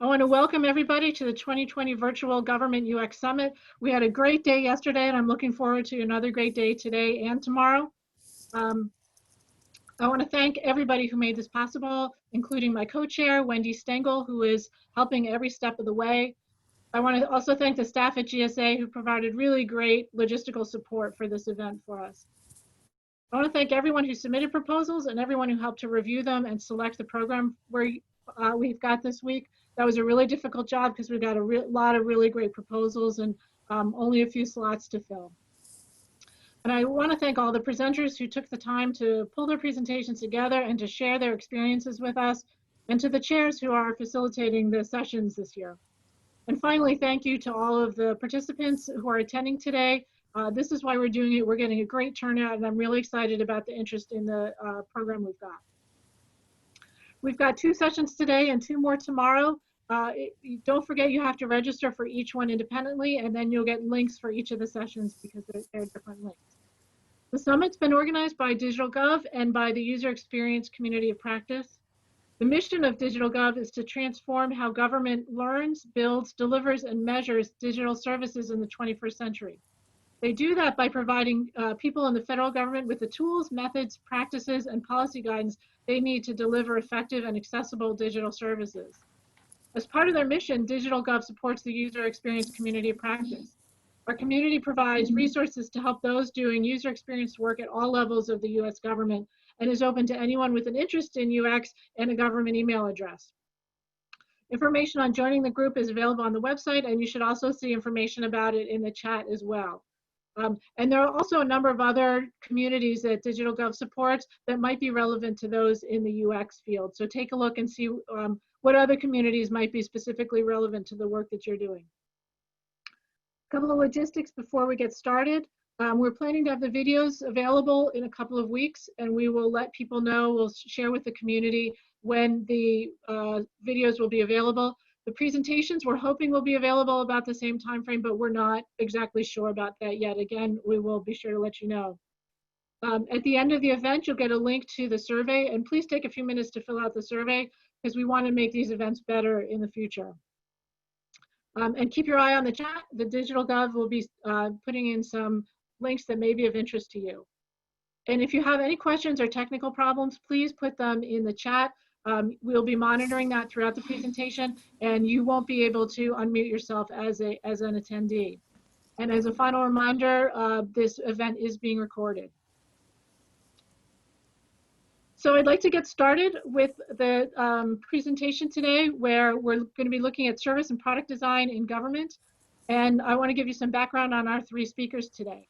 I want to welcome everybody to the 2020 Virtual Government UX Summit. We had a great day yesterday, and I'm looking forward to another great day today and tomorrow. I want to thank everybody who made this possible, including my co-chair, Wendy Stengel, who is helping every step of the way. I want to also thank the staff at GSA who provided really great logistical support for this event for us. I want to thank everyone who submitted proposals and everyone who helped to review them and select the program we've got this week. That was a really difficult job because we've got a lot of really great proposals and only a few slots to fill. And I want to thank all the presenters who took the time to pull their presentations together and to share their experiences with us, and to the chairs who are facilitating the sessions this year. And finally, thank you to all of the participants who are attending today. This is why we're doing it. We're getting a great turnout, and I'm really excited about the interest in the program we've got. We've got 2 sessions today and 2 more tomorrow. Don't forget you have to register for each one independently, and then you'll get links for each of the sessions because they're different links. The summit's been organized by Digitalgov and by the User Experience Community of Practice. The mission of Digitalgov is to transform how government learns, builds, delivers, and measures digital services in the 21st century. They do that by providing people in the federal government with the tools, methods, practices, and policy guidance they need to deliver effective and accessible digital services. As part of their mission, Digitalgov supports the user experience community of practice. Our community provides resources to help those doing user experience work at all levels of the US government and is open to anyone with an interest in UX and a government email address. Information on joining the group is available on the website, and you should also see information about it in the chat as well. And there are also a number of other communities that Digitalgov supports that might be relevant to those in the UX field. So take a look and see what other communities might be specifically relevant to the work that you're doing. A couple of logistics before we get started. We're planning to have the videos available in a couple of weeks, and we will let people know, we'll share with the community when the videos will be available. The presentations we're hoping will be available about the same time frame, but we're not exactly sure about that yet. Again, we will be sure to let you know. At the end of the event, you'll get a link to the survey, and please take a few minutes to fill out the survey because we want to make these events better in the future. And keep your eye on the chat. The Digitalgov will be putting in some links that may be of interest to you. And if you have any questions or technical problems, please put them in the chat. We'll be monitoring that throughout the presentation, and you won't be able to unmute yourself as an attendee. And as a final reminder, this event is being recorded. So I'd like to get started with the presentation today, where we're going to be looking at service and product design in government. And I want to give you some background on our 3 speakers today.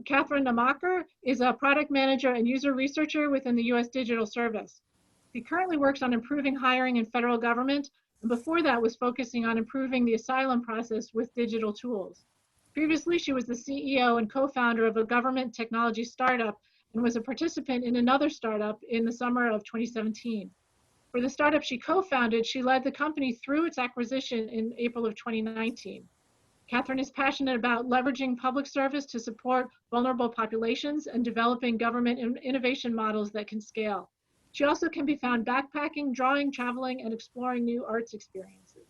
Katherine Nammacher is a product manager and user researcher within the US Digital Service. She currently works on improving hiring in federal government, and before that was focusing on improving the asylum process with digital tools. Previously, she was the CEO and co-founder of a government technology startup and was a participant in another startup in the summer of 2017. For the startup she co-founded, she led the company through its acquisition in April of 2019. Katherine is passionate about leveraging public service to support vulnerable populations and developing government innovation models that can scale. She also can be found backpacking, drawing, traveling, and exploring new arts experiences.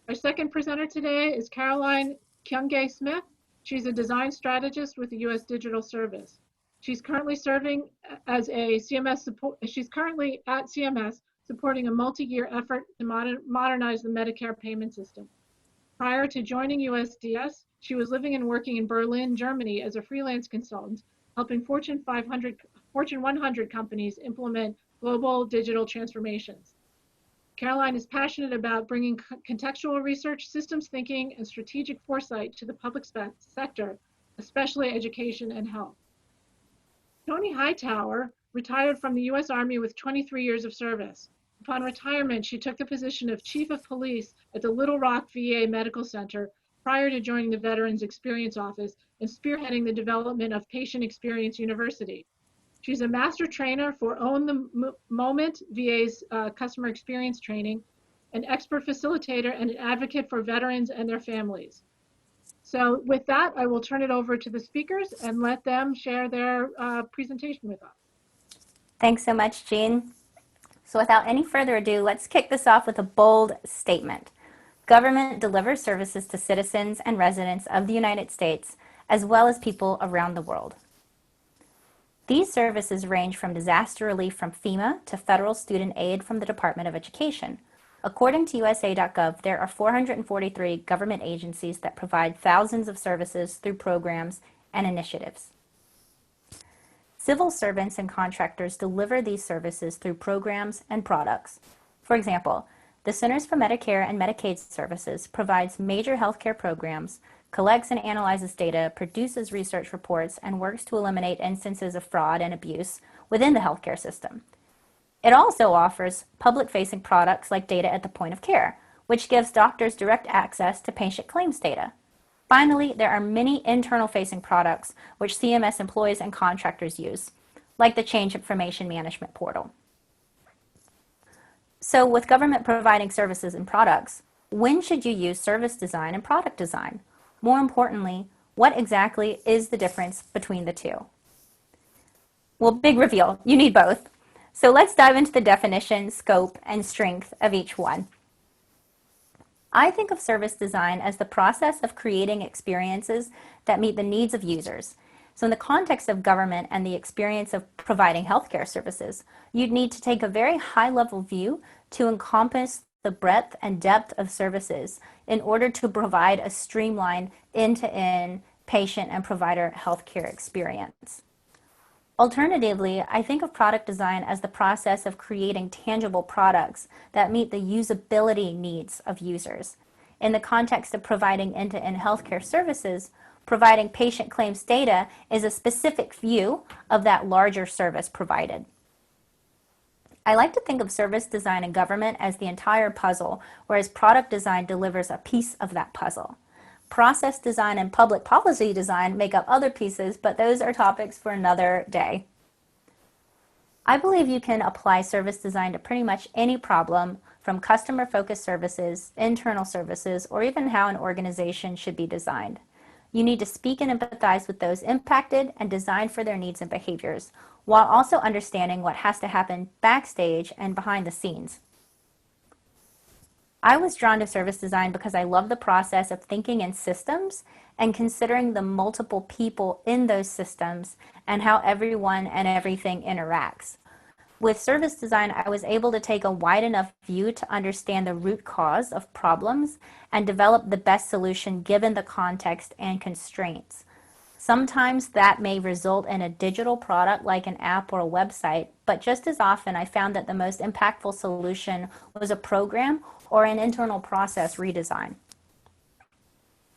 Our second presenter today is Caroline Kyungae Smith. She's a design strategist with the US Digital Service. She's currently serving as a CMS support. She's currently at CMS supporting a multi-year effort to modernize the Medicare payment system. Prior to joining USDS, she was living and working in Berlin, Germany as a freelance consultant, helping Fortune 100 companies implement global digital transformations. Caroline is passionate about bringing contextual research, systems thinking, and strategic foresight to the public sector, especially education and health. Toni Hightower retired from the US Army with 23 years of service. Upon retirement, she took the position of Chief of Police at the Little Rock VA Medical Center prior to joining the Veterans Experience Office and spearheading the development of Patient Experience University. She's a master trainer for Own the Moment, VA's customer experience training, an expert facilitator, and an advocate for veterans and their families. So with that, I will turn it over to the speakers and let them share their presentation with us. Thanks so much, Jean. So without any further ado, let's kick this off with a bold statement. Government delivers services to citizens and residents of the United States, as well as people around the world. These services range from disaster relief from FEMA to federal student aid from the Department of Education. According to USA.gov, there are 443 government agencies that provide thousands of services through programs and initiatives. Civil servants and contractors deliver these services through programs and products. For example, the Centers for Medicare and Medicaid Services provides major healthcare programs, collects and analyzes data, produces research reports, and works to eliminate instances of fraud and abuse within the healthcare system. It also offers public-facing products like data at the point of care, which gives doctors direct access to patient claims data. Finally, there are many internal-facing products which CMS employees and contractors use, like the Change Information Management Portal. So with government providing services and products, when should you use service design and product design? More importantly, what exactly is the difference between the two? Well, big reveal, you need both. So let's dive into the definition, scope, and strength of each one. I think of service design as the process of creating experiences that meet the needs of users. So in the context of government and the experience of providing healthcare services, you'd need to take a very high-level view to encompass the breadth and depth of services in order to provide a streamlined end-to-end patient and provider healthcare experience. Alternatively, I think of product design as the process of creating tangible products that meet the usability needs of users. In the context of providing end-to-end healthcare services, providing patient claims data is a specific view of that larger service provided. I like to think of service design in government as the entire puzzle, whereas product design delivers a piece of that puzzle. Process design and public policy design make up other pieces, but those are topics for another day. I believe you can apply service design to pretty much any problem, from customer-focused services, internal services, or even how an organization should be designed. You need to speak and empathize with those impacted and design for their needs and behaviors, while also understanding what has to happen backstage and behind the scenes. I was drawn to service design because I love the process of thinking in systems and considering the multiple people in those systems and how everyone and everything interacts. With service design, I was able to take a wide enough view to understand the root cause of problems and develop the best solution given the context and constraints. Sometimes that may result in a digital product like an app or a website, but just as often I found that the most impactful solution was a program or an internal process redesign.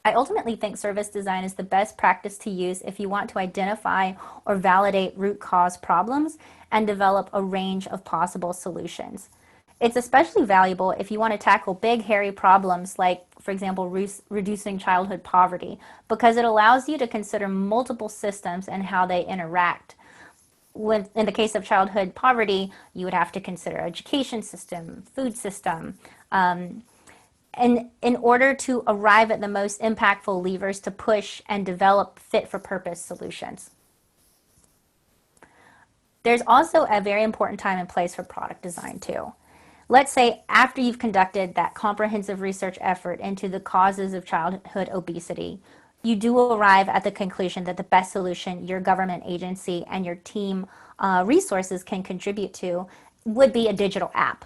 I ultimately think service design is the best practice to use if you want to identify or validate root cause problems and develop a range of possible solutions. It's especially valuable if you want to tackle big, hairy problems like, for example, reducing childhood poverty, because it allows you to consider multiple systems and how they interact. In the case of childhood poverty, you would have to consider education system, food system, and in order to arrive at the most impactful levers to push and develop fit-for-purpose solutions. There's also a very important time and place for product design too. Let's say after you've conducted that comprehensive research effort into the causes of childhood obesity, you do arrive at the conclusion that the best solution your government agency and your team resources can contribute to would be a digital app.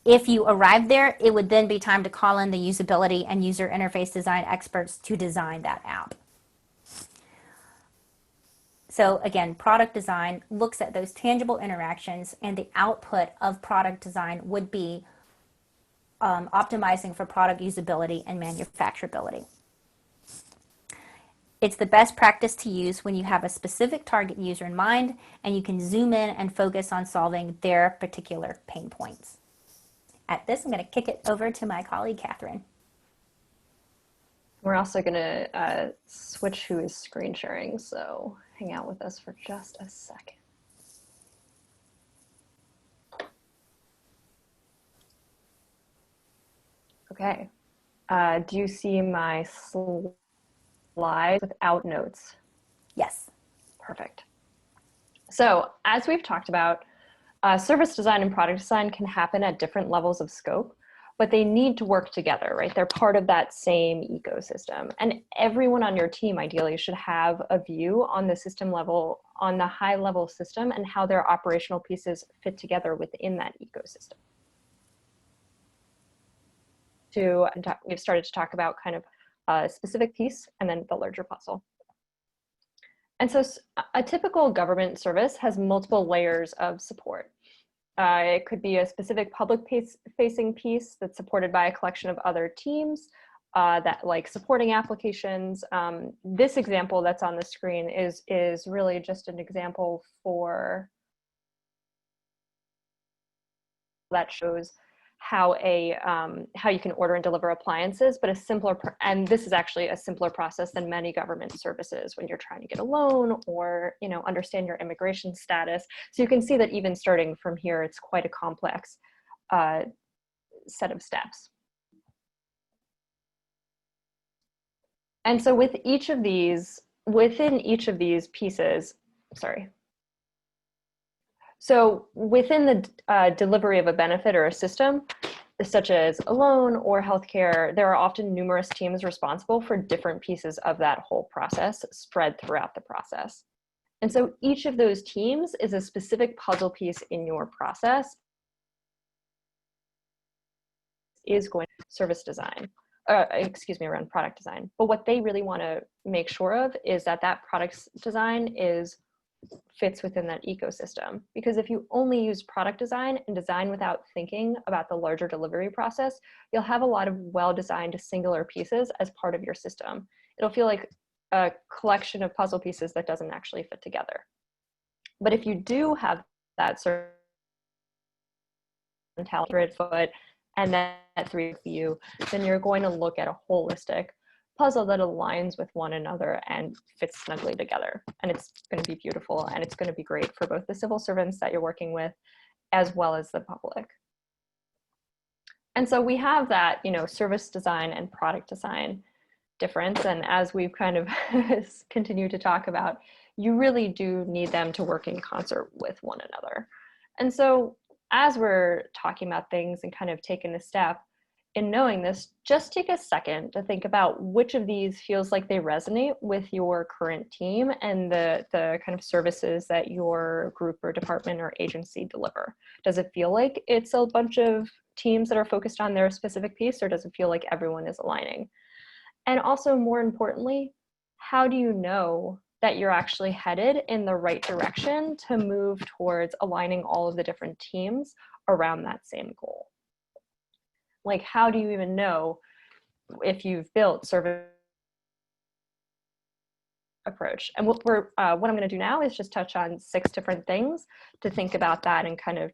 If you arrive there, it would then be time to call in the usability and user interface design experts to design that app. So again, product design looks at those tangible interactions, and the output of product design would be optimizing for product usability and manufacturability. It's the best practice to use when you have a specific target user in mind and you can zoom in and focus on solving their particular pain points. At this, I'm going to kick it over to my colleague, Katherine. We're also going to switch who is screen sharing, so hang out with us for just a second. Okay. Do you see my slides without notes? Yes. Perfect. So as we've talked about, Service design and product design can happen at different levels of scope, but they need to work together, right? They're part of that same ecosystem. And everyone on your team ideally should have a view on the system level, on the high level system, and how their operational pieces fit together within that ecosystem. We've started to talk about kind of a specific piece and then the larger puzzle. And so a typical government service has multiple layers of support. It could be a specific public-facing piece that's supported by a collection of other teams that like supporting applications. This example that's on the screen is really just an example for that shows how you can order and deliver appliances, but and this is actually a simpler process than many government services when you're trying to get a loan or understand your immigration status. So you can see that even starting from here, it's quite a complex set of steps. And so within each of these pieces, so within the delivery of a benefit or a system, such as a loan or healthcare, there are often numerous teams responsible for different pieces of that whole process spread throughout the process. And so each of those teams is a specific puzzle piece in your process is going to service design, around product design. But what they really want to make sure of is that that product design fits within that ecosystem. Because if you only use product design and design without thinking about the larger delivery process, you'll have a lot of well-designed singular pieces as part of your system. It'll feel like a collection of puzzle pieces that doesn't actually fit together. But if you do have that sort of grid foot and that 3D view, then you're going to look at a holistic puzzle that aligns with one another and fits snugly together. And it's going to be beautiful, and it's going to be great for both the civil servants that you're working with as well as the public. And so we have that, service design and product design difference. And as we've kind of continued to talk about, you really do need them to work in concert with one another. And so as we're talking about things and kind of taking a step, in knowing this, just take a second to think about which of these feels like they resonate with your current team and the kind of services that your group or department or agency deliver. Does it feel like it's a bunch of teams that are focused on their specific piece, or does it feel like everyone is aligning? And also, more importantly, how do you know that you're actually headed in the right direction to move towards aligning all of the different teams around that same goal? Like, how do you even know if you've built service approach? And what I'm going to do now is just touch on 6 different things to think about that and kind of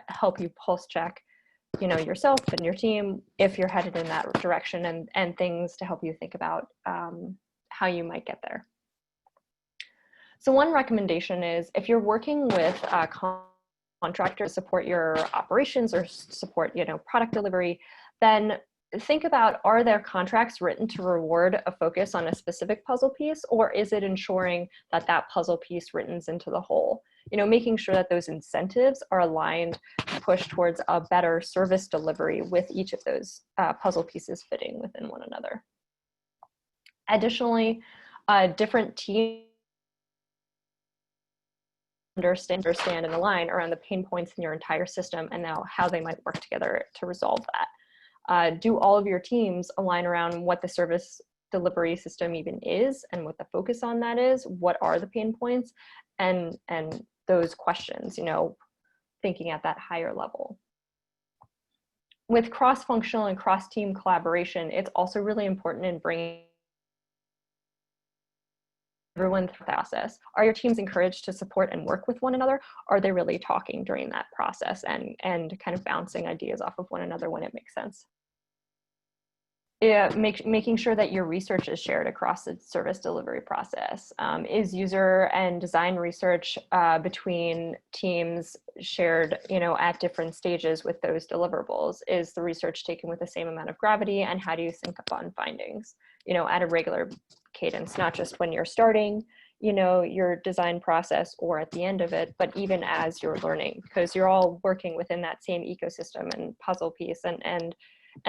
help you pulse check, yourself and your team if you're headed in that direction, and things to help you think about how you might get there. So one recommendation is if you're working with contractors to support your operations or support, product delivery, then think about, are their contracts written to reward a focus on a specific puzzle piece, or is it ensuring that that puzzle piece writtens into the whole? Making sure that those incentives are aligned to push towards a better service delivery with each of those puzzle pieces fitting within one another. Additionally, different teams understand and align around the pain points in your entire system and now how they might work together to resolve that. Do all of your teams align around what the service delivery system even is and what the focus on that is? What are the pain points? And those questions, thinking at that higher level. With cross-functional and cross-team collaboration, it's also really important in bringing everyone through the process. Are your teams encouraged to support and work with one another? Are they really talking during that process and kind of bouncing ideas off of one another when it makes sense? Making sure that your research is shared across the service delivery process. Is user and design research between teams shared, at different stages with those deliverables? Is the research taken with the same amount of gravity, and how do you sync up on findings, at a regular cadence, not just when you're starting your design process or at the end of it, but even as you're learning, because you're all working within that same ecosystem and puzzle piece, and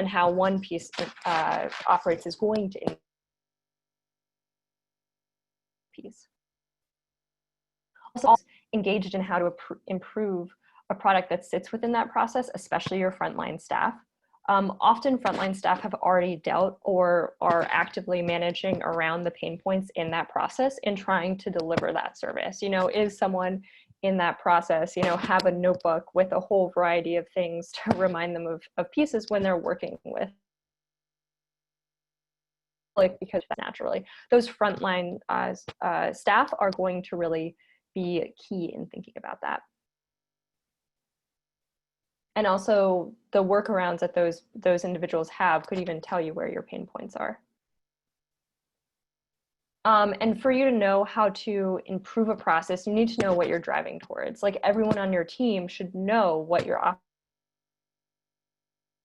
how one piece operates is going to piece. Also engaged in how to improve a product that sits within that process, especially your frontline staff. Often frontline staff have already dealt or are actively managing around the pain points in that process in trying to deliver that service. Is someone in that process, have a notebook with a whole variety of things to remind them of pieces when they're working with, because naturally those frontline staff are going to really be key in thinking about that. And also the workarounds that those individuals have could even tell you where your pain points are. And for you to know how to improve a process, you need to know what you're driving towards. Like, everyone on your team should know what you're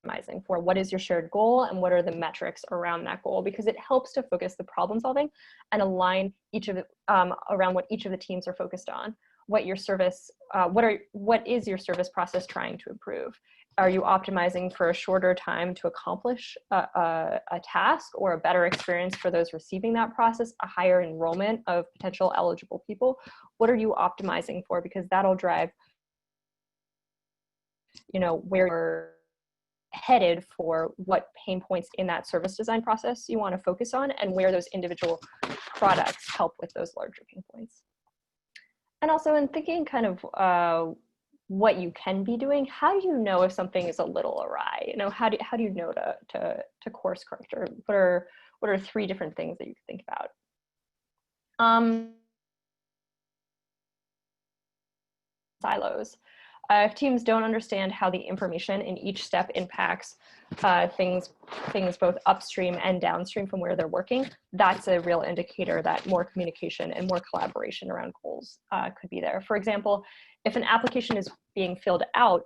optimizing for. What is your shared goal, and what are the metrics around that goal? Because it helps to focus the problem solving and align each of it around what each of the teams are focused on. What your service, what is your service process trying to improve? Are you optimizing for a shorter time to accomplish a task, or a better experience for those receiving that process, a higher enrollment of potential eligible people? What are you optimizing for? Because that'll drive, where you're headed for what pain points in that service design process you want to focus on, and where those individual products help with those larger pain points. And also, in thinking kind of what you can be doing, how do you know if something is a little awry? How do you know to course correct? Or what are 3 different things that you could think about? Silos. If teams don't understand how the information in each step impacts things both upstream and downstream from where they're working, that's a real indicator that more communication and more collaboration around goals could be there. For example, if an application is being filled out,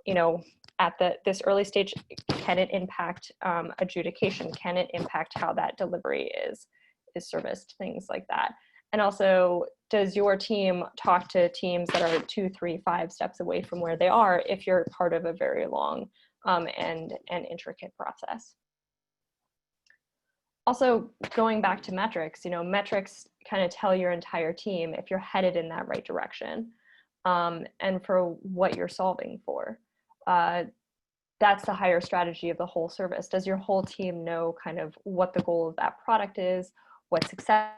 at this early stage, can it impact adjudication? Can it impact how that delivery is serviced? Things like that. And also, does your team talk to teams that are 2, 3, 5 steps away from where they are if you're part of a very long and intricate process? Also, going back to metrics, metrics kind of tell your entire team if you're headed in that right direction, and for what you're solving for. That's the higher strategy of the whole service. Does your whole team know kind of what the goal of that product is, what success,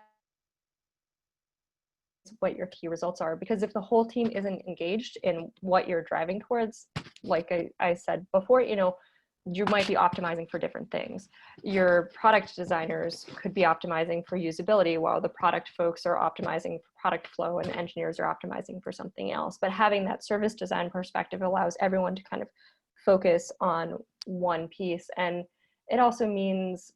what your key results are? Because if the whole team isn't engaged in what you're driving towards, like I said before, you might be optimizing for different things. Your product designers could be optimizing for usability, while the product folks are optimizing for product flow, and engineers are optimizing for something else. But having that service design perspective allows everyone to kind of focus on one piece. And it also means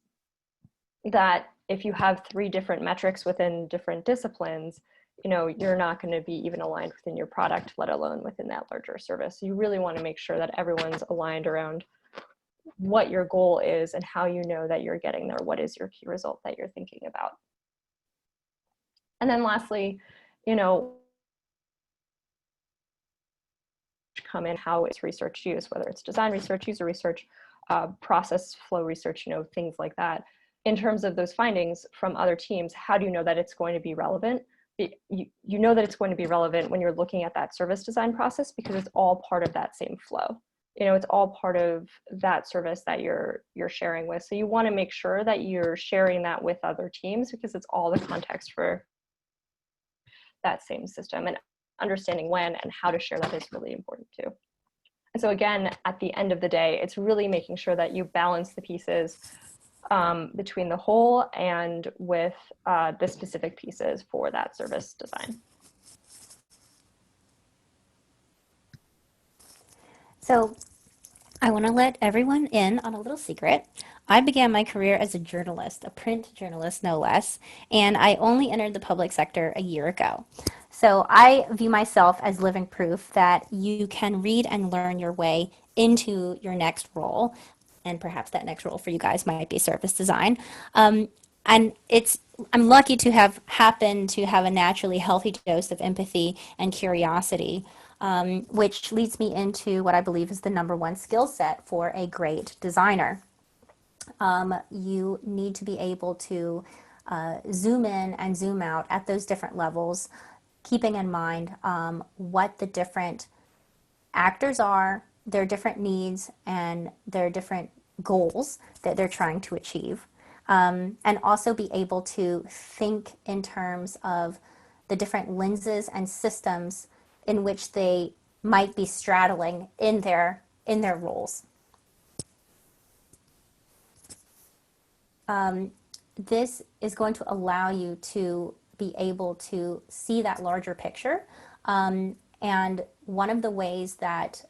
that if you have 3 different metrics within different disciplines, you're not going to be even aligned within your product, let alone within that larger service. You really want to make sure that everyone's aligned around what your goal is and how you know that you're getting there. What is your key result that you're thinking about? And then lastly, come in, how it's research used, whether it's design research, user research, process flow research, things like that. In terms of those findings from other teams, how do you know that it's going to be relevant? You know that it's going to be relevant when you're looking at that service design process, because it's all part of that same flow. It's all part of that service that you're sharing with. So you want to make sure that you're sharing that with other teams, because it's all the context for that same system, and understanding when and how to share that is really important too. And so again, at the end of the day, it's really making sure that you balance the pieces between the whole and with the specific pieces for that service design. So I want to let everyone in on a little secret. I began my career as a journalist, a print journalist no less, and I only entered the public sector a year ago. So I view myself as living proof that you can read and learn your way into your next role, and perhaps that next role for you guys might be service design. And I'm lucky to have happened to have a naturally healthy dose of empathy and curiosity, which leads me into what I believe is the number one skill set for a great designer. You need to be able to zoom in and zoom out at those different levels, keeping in mind what the different actors are, their different needs, and their different goals that they're trying to achieve. And also be able to think in terms of the different lenses and systems in which they might be straddling in their roles. This is going to allow you to be able to see that larger picture. And one of the ways that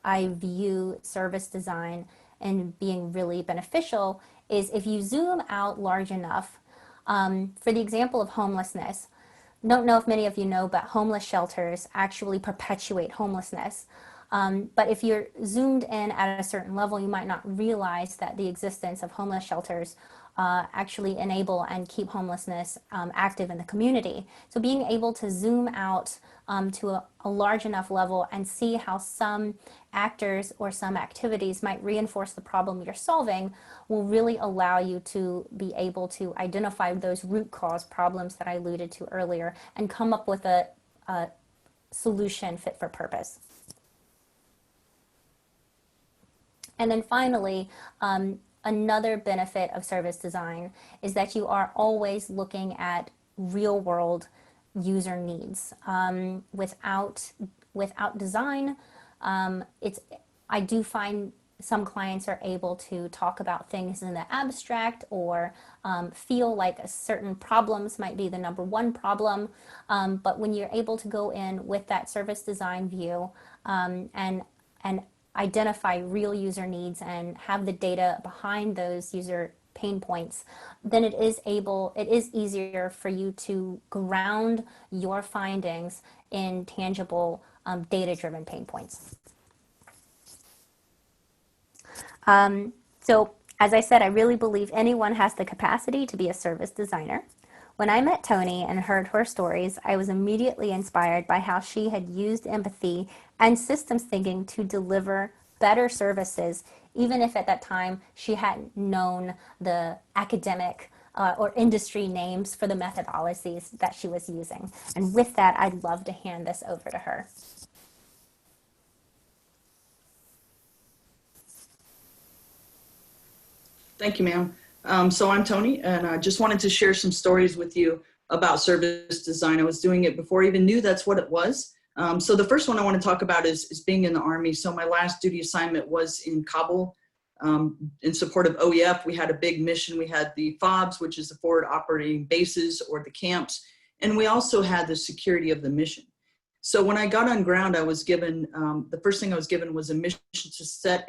I view service design and being really beneficial is if you zoom out large enough. For the example of homelessness, don't know if many of you know, but homeless shelters actually perpetuate homelessness. But if you're zoomed in at a certain level, you might not realize that the existence of homeless shelters actually enable and keep homelessness active in the community. So being able to zoom out to a large enough level and see how some actors or some activities might reinforce the problem you're solving will really allow you to be able to identify those root cause problems that I alluded to earlier and come up with a solution fit for purpose. And then finally, another benefit of service design is that you are always looking at real world user needs. Without design, I do find some clients are able to talk about things in the abstract or feel like certain problems might be the number one problem. But when you're able to go in with that service design view and identify real user needs and have the data behind those user pain points, then it is easier for you to ground your findings in tangible data-driven pain points. So as I said, I really believe anyone has the capacity to be a service designer. When I met Toni and heard her stories, I was immediately inspired by how she had used empathy and systems thinking to deliver better services, even if at that time she hadn't known the academic or industry names for the methodologies that she was using. And with that, I'd love to hand this over to her. Thank you, ma'am. So I'm Toni, and I just wanted to share some stories with you about service design. I was doing it before I even knew that's what it was. So the first one I want to talk about is being in the Army. So my last duty assignment was in Kabul in support of OEF. We had a big mission. We had the FOBs, which is the forward operating bases or the camps, and we also had the security of the mission. So when I got on ground, I was given, the first thing I was given was a mission to set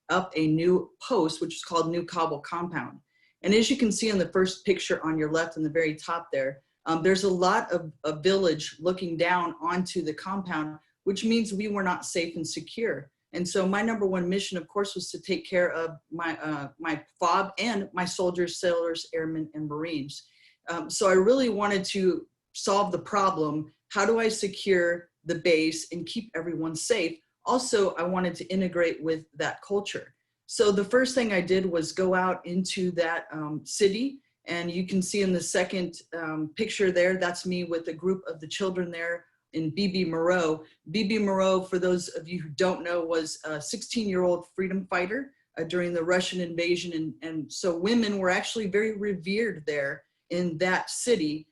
up a new post, which is called New Kabul Compound. And as you can see in the first picture on your left in the very top there, there's a lot of a village looking down onto the compound, which means we were not safe and secure. And so my number one mission, of course, was to take care of my FOB and my soldiers, sailors, airmen, and Marines. So I really wanted to solve the problem. How do I secure the base and keep everyone safe? Also, I wanted to integrate with that culture. So the first thing I did was go out into that city, and you can see in the second picture there, that's me with a group of the children there in Bibi Moreau. Bibi Moreau, for those of you who don't know, was a 16-year-old freedom fighter during the Russian invasion. And so women were actually very revered there in that city,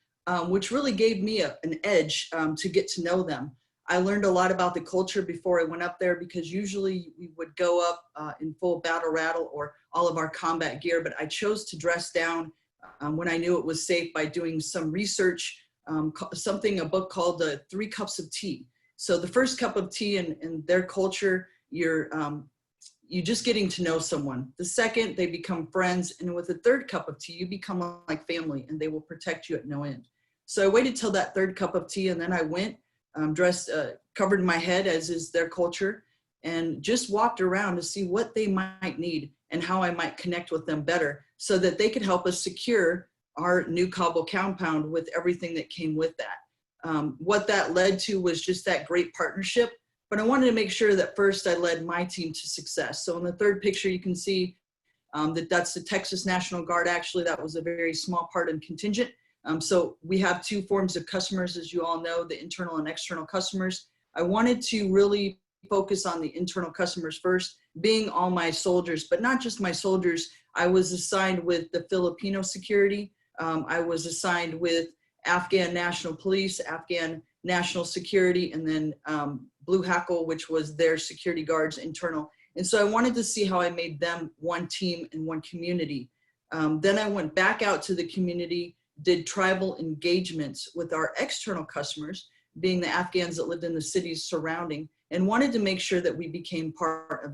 which really gave me an edge to get to know them. I learned a lot about the culture before I went up there, because usually we would go up in full battle rattle or all of our combat gear, but I chose to dress down when I knew it was safe by doing some research, a book called 3 Cups of Tea. So the first cup of tea in their culture, you're just getting to know someone. The second, they become friends. And with the third cup of tea, you become like family, and they will protect you at no end. So I waited till that third cup of tea, and then I went dressed, covered my head, as is their culture, and just walked around to see what they might need and how I might connect with them better so that they could help us secure our new cobble compound with everything that came with that. What that led to was just that great partnership, but I wanted to make sure that first I led my team to success. So in the third picture, you can see that's the Texas National Guard. Actually, that was a very small part and contingent. So we have two forms of customers, as you all know, the internal and external customers. I wanted to really focus on the internal customers first, being all my soldiers, but not just my soldiers. I was assigned with the Filipino security. I was assigned with Afghan National Police, Afghan National Security, and then Blue Hackle, which was their security guards internal. And so I wanted to see how I made them one team and one community. Then I went back out to the community, did tribal engagements with our external customers, being the Afghans that lived in the cities surrounding, and wanted to make sure that we became part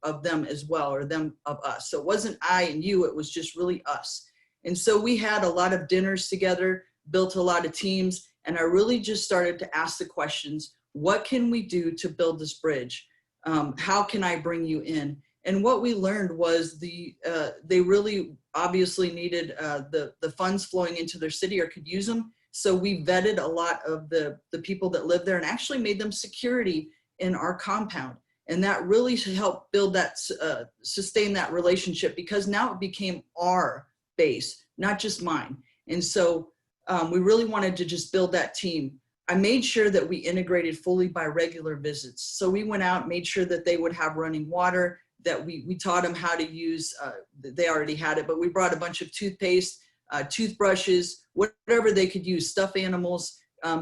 of them as well, or them of us. So it wasn't I and you, it was just really us. And so we had a lot of dinners together, built a lot of teams, and I really just started to ask the questions, what can we do to build this bridge? How can I bring you in? And what we learned was they really obviously needed the funds flowing into their city or could use them. So we vetted a lot of the people that live there and actually made them security in our compound. And that really helped build that, sustain that relationship, because now it became our base, not just mine. And so we really wanted to just build that team. I made sure that we integrated fully by regular visits. So we went out, made sure that they would have running water, that we taught them how to use, they already had it, but we brought a bunch of toothpaste, toothbrushes, whatever they could use, stuffed animals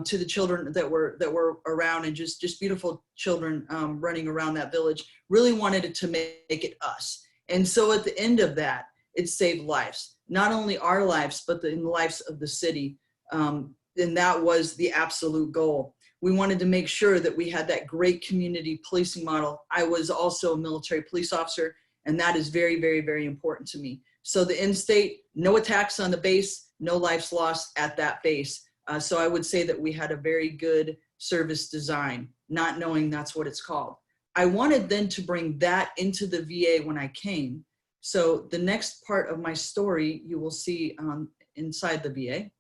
to the children that were around, and just beautiful children running around that village. Really wanted it to make it us. And so at the end of that, it saved lives, not only our lives, but in the lives of the city. And that was the absolute goal. We wanted to make sure that we had that great community policing model. I was also a military police officer, and that is very, very, very important to me. So the end state, no attacks on the base, no lives lost at that base. So I would say that we had a very good service design, not knowing that's what it's called. I wanted then to bring that into the VA when I came. So the next part of my story, you will see inside the VA.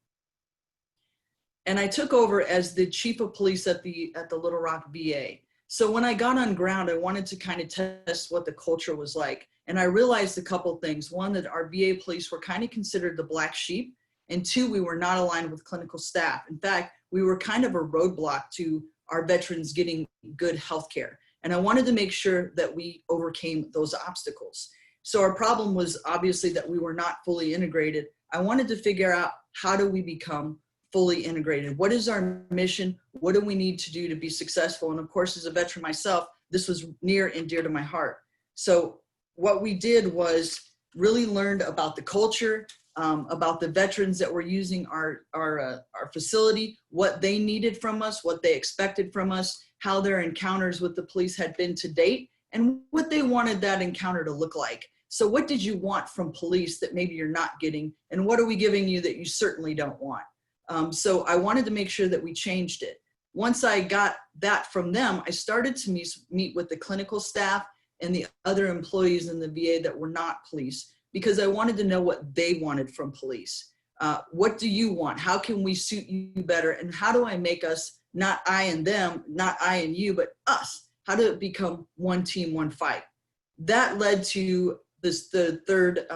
And I took over as the chief of police at the Little Rock VA. So when I got on ground, I wanted to kind of test what the culture was like. And I realized a couple things. One, that our VA police were kind of considered the black sheep. And two, we were not aligned with clinical staff. In fact, we were kind of a roadblock to our veterans getting good health care. And I wanted to make sure that we overcame those obstacles. So our problem was obviously that we were not fully integrated. I wanted to figure out, how do we become fully integrated? What is our mission? What do we need to do to be successful? And of course, as a veteran myself, this was near and dear to my heart. So what we did was really learned about the culture, about the veterans that were using our facility, what they needed from us, what they expected from us, how their encounters with the police had been to date, and what they wanted that encounter to look like. So what did you want from police that maybe you're not getting? And what are we giving you that you certainly don't want? So I wanted to make sure that we changed it. Once I got that from them, I started to meet with the clinical staff and the other employees in the VA that were not police, because I wanted to know what they wanted from police. What do you want? How can we suit you better? And how do I make us, not I and them, not I and you, but us? How do it become one team, one fight? That led to the third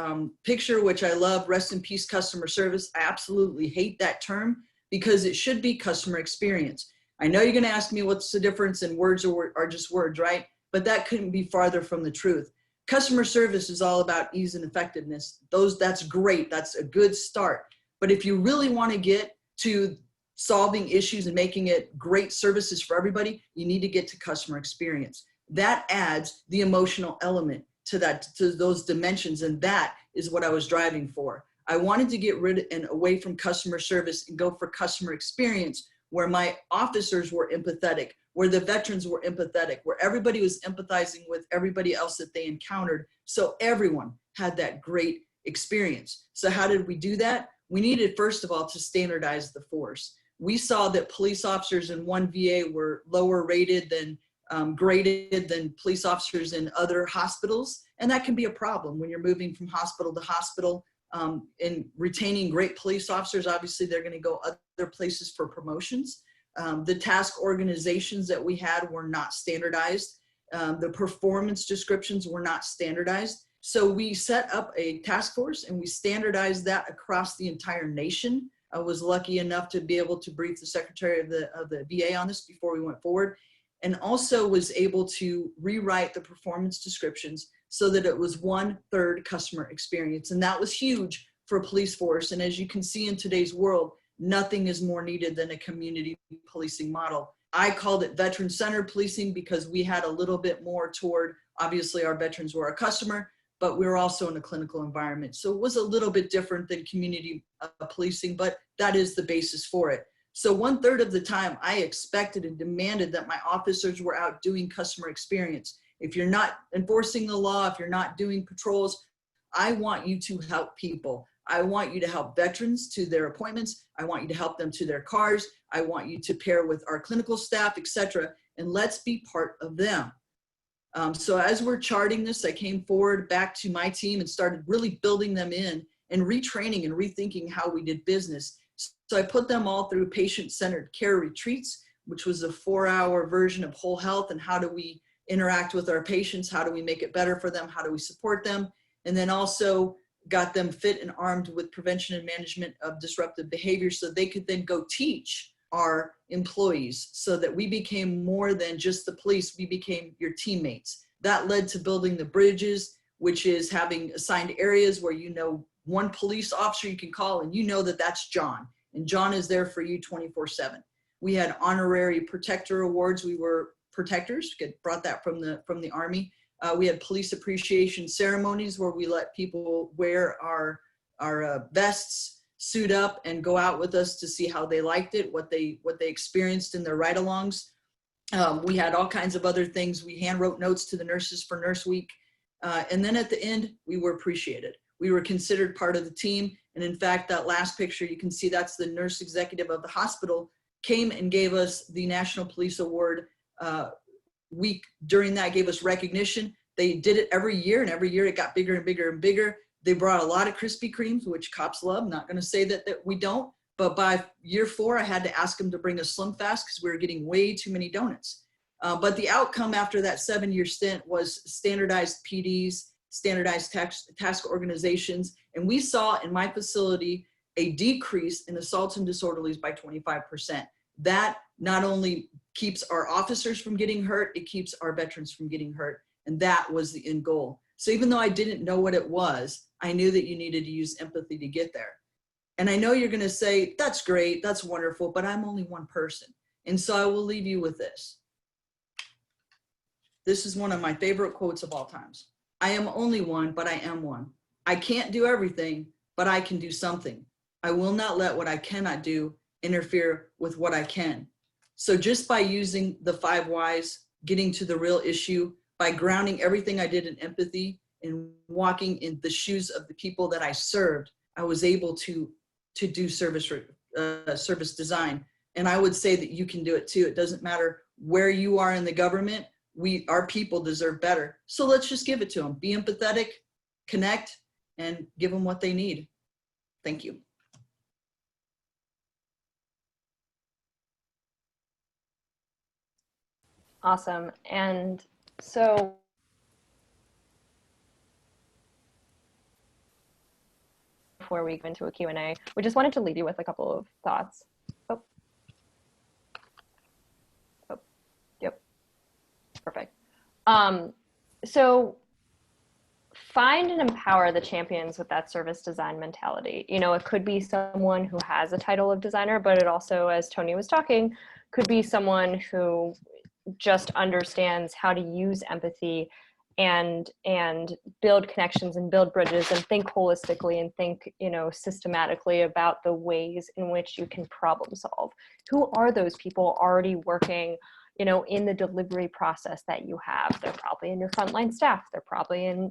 picture, which I love, rest in peace customer service. I absolutely hate that term, because it should be customer experience. I know you're gonna ask me what's the difference, in words are just words, right? But that couldn't be farther from the truth. Customer service is all about ease and effectiveness. That's great, that's a good start. But if you really wanna get to solving issues and making it great services for everybody, you need to get to customer experience. That adds the emotional element to those dimensions, and that is what I was driving for. I wanted to get rid and away from customer service and go for customer experience, where my officers were empathetic, where the veterans were empathetic, where everybody was empathizing with everybody else that they encountered, so everyone had that great experience. So how did we do that? We needed, first of all, to standardize the force. We saw that police officers in one VA were lower rated than graded than police officers in other hospitals. And that can be a problem when you're moving from hospital to hospital. in retaining great police officers. Obviously, they're going to go other places for promotions. The task organizations that we had were not standardized. The performance descriptions were not standardized. So we set up a task force and we standardized that across the entire nation. I was lucky enough to be able to brief the Secretary of the VA on this before we went forward, and also was able to rewrite the performance descriptions so that it was 1/3 customer experience. And that was huge for a police force. And as you can see in today's world, nothing is more needed than a community policing model. I called it veteran-centered policing because we had a little bit more toward, obviously our veterans were our customer, but we were also in a clinical environment. So it was a little bit different than community policing, but that is the basis for it. So 1/3 of the time I expected and demanded that my officers were out doing customer experience. If you're not enforcing the law, if you're not doing patrols, I want you to help people. I want you to help veterans to their appointments. I want you to help them to their cars. I want you to pair with our clinical staff, etc. And let's be part of them. So as we're charting this, I came forward back to my team and started really building them in and retraining and rethinking how we did business. So I put them all through patient-centered care retreats, which was a 4-hour version of whole health and how do we interact with our patients, how do we make it better for them, how do we support them, and then also got them fit and armed with prevention and management of disruptive behavior so they could then go teach our employees, so that we became more than just the police, we became your teammates. That led to building the bridges, which is having assigned areas where you know one police officer you can call and you know that that's John, and John is there for you 24/7. We had honorary protector awards. We were protectors, brought that from the Army. We had police appreciation ceremonies where we let people wear our vests, suit up, and go out with us to see how they liked it, what they experienced in their ride-alongs. We had all kinds of other things. We hand wrote notes to the nurses for Nurse Week. And then at the end, we were appreciated. We were considered part of the team. And in fact, that last picture, you can see that's the nurse executive of the hospital, came and gave us the National Police Award week. During that, gave us recognition. They did it every year, and every year it got bigger and bigger and bigger. They brought a lot of Krispy Kremes, which cops love. Not going to say that we don't, but by year 4, I had to ask them to bring a Slim Fast because we were getting way too many donuts. But the outcome after that 7-year stint was standardized PDs, standardized task organizations, and we saw in my facility a decrease in assaults and disorderlies by 25%. That not only keeps our officers from getting hurt, it keeps our veterans from getting hurt, and that was the end goal. So even though I didn't know what it was, I knew that you needed to use empathy to get there. And I know you're going to say, that's great, that's wonderful, but I'm only one person. And so I will leave you with this. This is one of my favorite quotes of all times. I am only one, but I am one. I can't do everything, but I can do something. I will not let what I cannot do interfere with what I can. So just by using the 5 whys, getting to the real issue, by grounding everything I did in empathy and walking in the shoes of the people that I served, I was able to do service design. And I would say that you can do it too. It doesn't matter where you are in the government. Our people deserve better. So let's just give it to them. Be empathetic, connect, and give them what they need. Thank you. Awesome. And so before we go into a Q&A, we just wanted to leave you with a couple of thoughts. Yep. Perfect. So find and empower the champions with that service design mentality. You know, it could be someone who has a title of designer, but it also, as Toni was talking, could be someone who just understands how to use empathy and build connections and build bridges and think holistically and think, you know, systematically about the ways in which you can problem solve. Who are those people already working, you know, in the delivery process that you have? They're probably in your frontline staff. They're probably in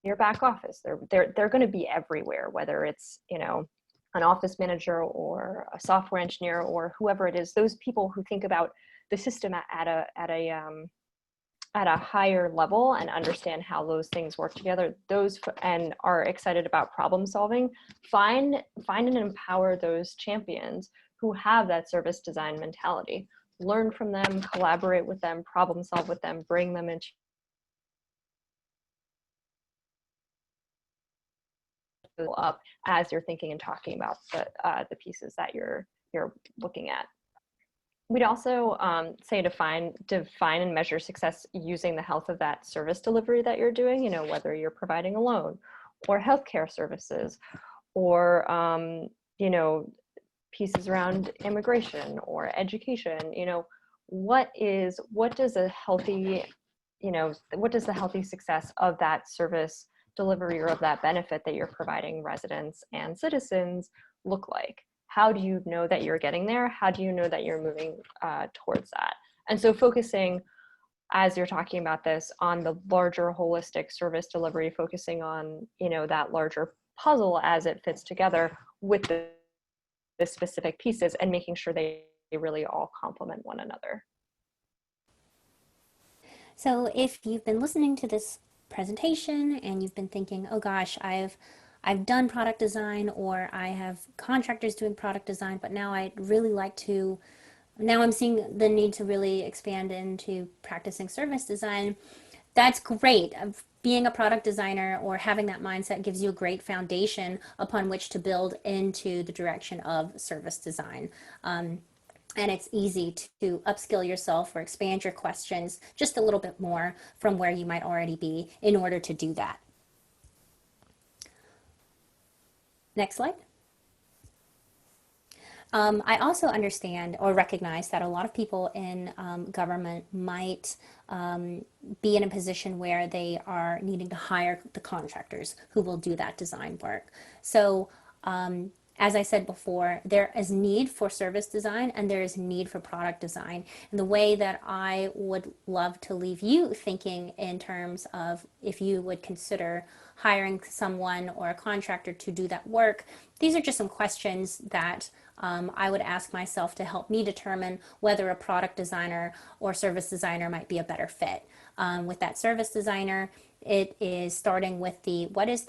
your back office. They're going to be everywhere, whether it's, you know, an office manager or a software engineer or whoever it is. Those people who think about the system at a at a higher level and understand how those things work together, and are excited about problem solving, find and empower those champions who have that service design mentality. Learn from them, collaborate with them, problem solve with them, bring them into up as you're thinking and talking about the pieces that you're looking at. We'd also say define and measure success using the health of that service delivery that you're doing, you know, whether you're providing a loan or healthcare services or, you know, pieces around immigration or education, you know, what does the healthy success of that service delivery or of that benefit that you're providing residents and citizens look like? How do you know that you're getting there? How do you know that you're moving towards that? And so focusing, as you're talking about this, on the larger holistic service delivery, focusing on, you know, that larger puzzle as it fits together with the specific pieces, and making sure they really all complement one another. So if you've been listening to this presentation and you've been thinking, oh gosh, I've done product design, or I have contractors doing product design, but now I'd really like to, now I'm seeing the need to really expand into practicing service design. That's great. Being a product designer or having that mindset gives you a great foundation upon which to build into the direction of service design. And it's easy to upskill yourself or expand your questions just a little bit more from where you might already be in order to do that. Next slide. I also understand or recognize that a lot of people in government might be in a position where they are needing to hire the contractors who will do that design work. So as I said before, there is need for service design and there is need for product design. And the way that I would love to leave you thinking in terms of if you would consider hiring someone or a contractor to do that work, these are just some questions that I would ask myself to help me determine whether a product designer or service designer might be a better fit. With that service designer, it is starting with what's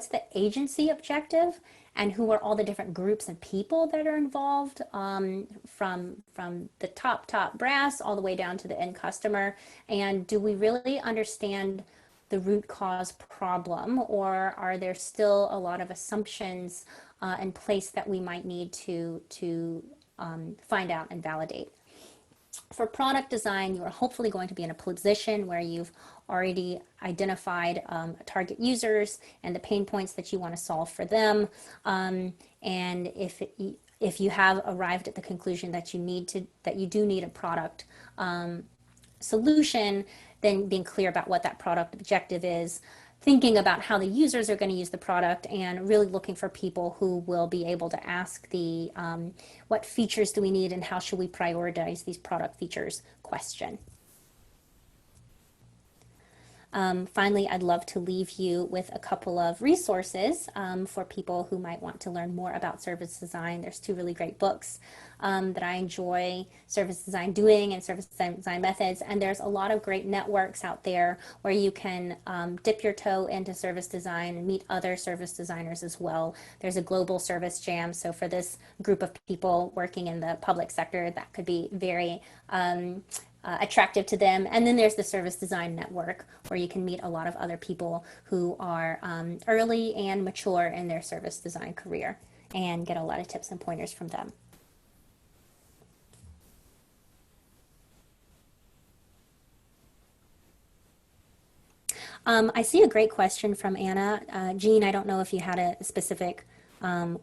the agency objective, and who are all the different groups and people that are involved, from the top brass all the way down to the end customer. And do we really understand the root cause problem, or are there still a lot of assumptions in place that we might need to find out and validate? For product design, you are hopefully going to be in a position where you've already identified target users and the pain points that you want to solve for them. And if you have arrived at the conclusion that you do need a product solution, then being clear about what that product objective is, thinking about how the users are going to use the product, and really looking for people who will be able to ask what features do we need and how should we prioritize these product features question. Finally, I'd love to leave you with a couple of resources for people who might want to learn more about service design. There's two really great books that I enjoy, Service Design Doing and Service Design Methods, and there's a lot of great networks out there where you can dip your toe into service design and meet other service designers as well. There's a global service jam, so for this group of people working in the public sector, that could be very attractive to them. And then there's the Service Design Network, where you can meet a lot of other people who are early and mature in their service design career and get a lot of tips and pointers from them. I see a great question from Anna. Jean, I don't know if you had a specific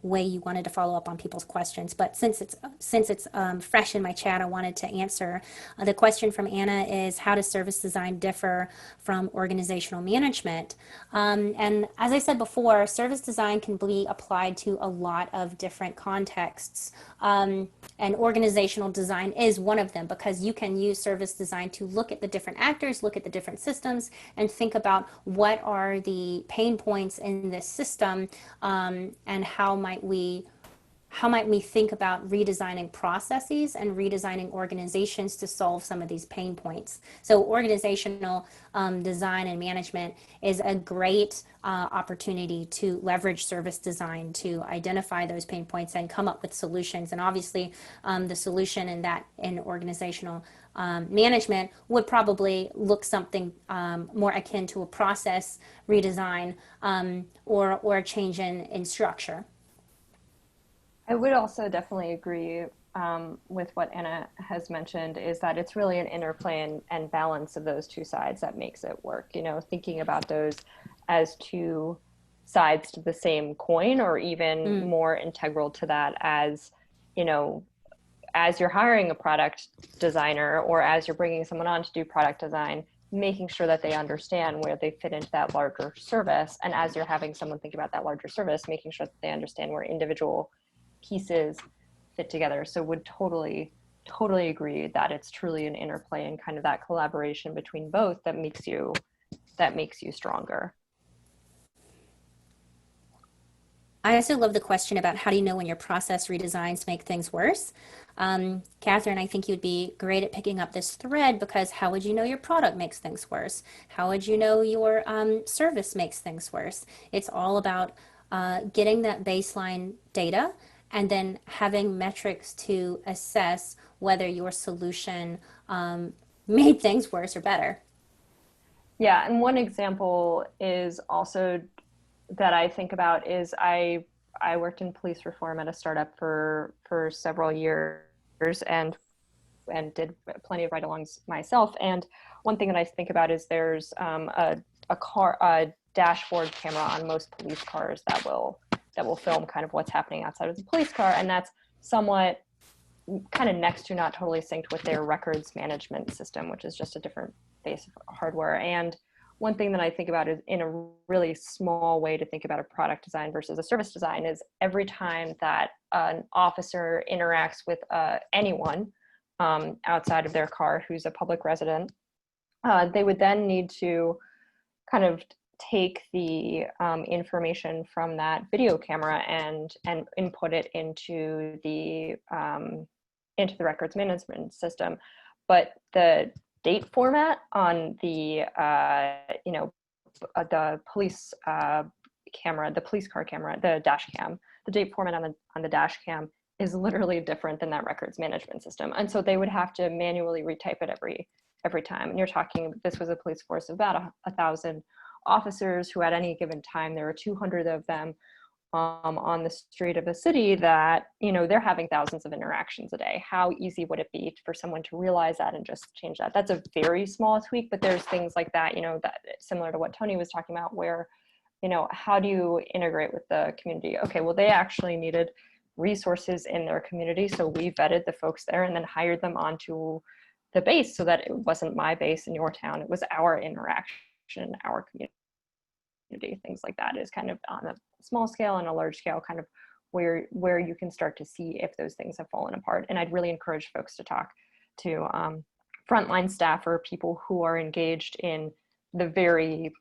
way you wanted to follow up on people's questions, but since it's fresh in my chat, I wanted to answer. The question from Anna is, how does service design differ from organizational management? And as I said before, service design can be applied to a lot of different contexts. And organizational design is one of them, because you can use service design to look at the different actors, look at the different systems, and think about what are the pain points in this system, and how how might we think about redesigning processes and redesigning organizations to solve some of these pain points? So organizational design and management is a great opportunity to leverage service design to identify those pain points and come up with solutions. And obviously, the solution in organizational management would probably look something more akin to a process redesign or a change in structure. I would also definitely agree with what Anna has mentioned, is that it's really an interplay and balance of those two sides that makes it work. You know, thinking about those as two sides to the same coin, or even more integral to that as, you know, as you're hiring a product designer or as you're bringing someone on to do product design, making sure that they understand where they fit into that larger service. And as you're having someone think about that larger service, making sure that they understand where individual pieces fit together. So would totally agree that it's truly an interplay and kind of that collaboration between both that makes you stronger. I also love the question about how do you know when your process redesigns make things worse? Katherine, I think you'd be great at picking up this thread, because how would you know your product makes things worse? How would you know your service makes things worse? It's all about getting that baseline data and then having metrics to assess whether your solution made things worse or better. Yeah, and one example is also that I think about is I worked in police reform at a startup for several years and did plenty of ride-alongs myself. And one thing that I think about is there's a dashboard camera on most police cars that will film kind of what's happening outside of the police car, and that's somewhat kind of next to not totally synced with their records management system, which is just a different base of hardware. And one thing that I think about is, in a really small way to think about a product design versus a service design, is every time that an officer interacts with anyone outside of their car who's a public resident, they would then need to kind of take the information from that video camera and input it into the records management system. But the date format on the the police camera, the police car camera, the dash cam, the date format on the dash cam is literally different than that records management system. And so they would have to manually retype it every time. And you're talking, this was a police force of about 1,000 officers who at any given time, there were 200 of them on the street of a city that, you know, they're having thousands of interactions a day. How easy would it be for someone to realize that and just change that? That's a very small tweak, but there's things like that, you know, that similar to what Toni was talking about, where, you know, how do you integrate with the community? Okay, well, they actually needed resources in their community, so we vetted the folks there and then hired them onto the base, so that it wasn't my base in your town, it was our interaction, our community. Things like that is kind of on a small scale and a large scale, kind of where you can start to see if those things have fallen apart. And I'd really encourage folks to talk to frontline staff or people who are engaged in the very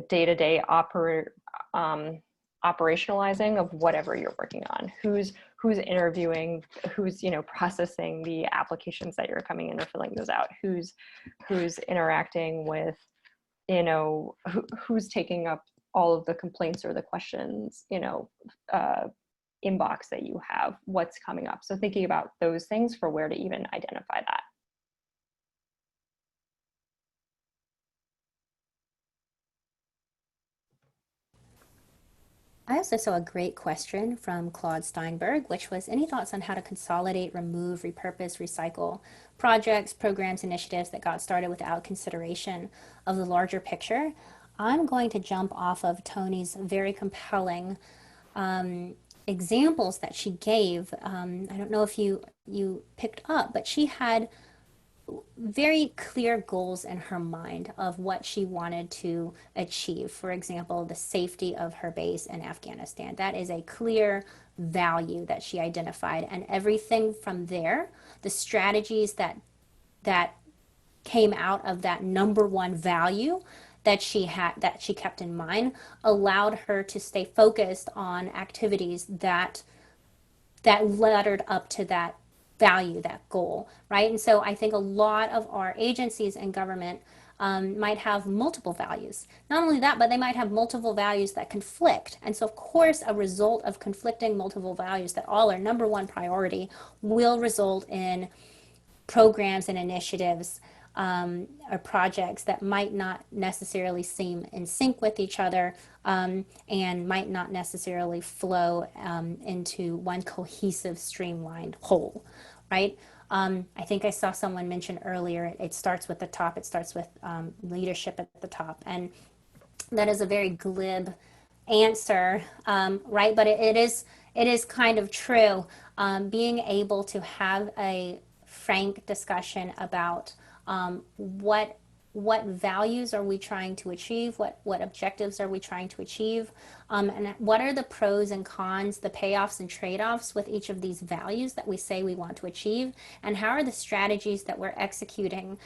day-to-day operationalizing of whatever you're working on. Who's interviewing, who's, you know, processing the applications that you're coming in or filling those out, who's interacting with, you know, who's taking up all of the complaints or the questions, you know, inbox that you have, what's coming up. So thinking about those things for where to even identify that. I also saw a great question from Claude Steinberg, which was, any thoughts on how to consolidate, remove, repurpose, recycle projects, programs, initiatives that got started without consideration of the larger picture? I'm going to jump off of Toni's very compelling examples that she gave. I don't know if you picked up, but she had very clear goals in her mind of what she wanted to achieve. For example, the safety of her base in Afghanistan. That is a clear value that she identified, and everything from there, the strategies that came out of that number one value that she kept in mind, allowed her to stay focused on activities that that laddered up to that value, that goal, right? And so I think a lot of our agencies and government might have multiple values. Not only that, but they might have multiple values that conflict. And so, of course, a result of conflicting multiple values that all are number one priority will result in programs and initiatives or projects that might not necessarily seem in sync with each other and might not necessarily flow into one cohesive, streamlined whole, right? I think I saw someone mention earlier, it starts with the top, it starts with leadership at the top. And that is a very glib answer, right? But it is kind of true. Being able to have a frank discussion about what values are we trying to achieve, what objectives are we trying to achieve, and what are the pros and cons, the payoffs and trade-offs with each of these values that we say we want to achieve, and how are the strategies that we're executing